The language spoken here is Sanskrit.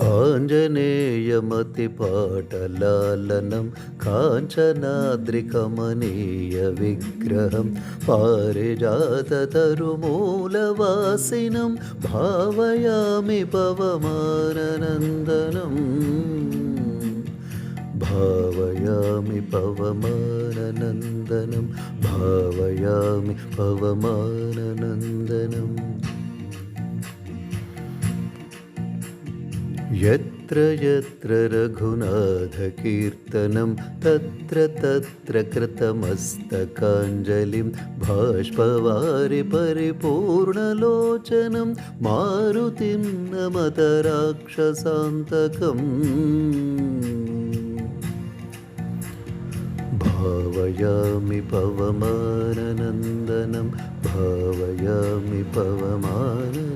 आञ्जनेयमतिपाटलालनं काञ्चनाद्रिकमनीयविग्रहं पारिजाततरुमूलवासिनं भावयामि पवमाननन्दनम् भावयामि पवमाननन्दनं भावयामि पवमाननन्दनम् यत्र यत्र रघुनाथकीर्तनं तत्र तत्र कृतमस्तकाञ्जलिं बाष्पवारि परिपूर्णलोचनं मारुतिं नमत राक्षसान्तकम् भावयामि पवमाननन्दनं भावयामि पवमाननन्दनम्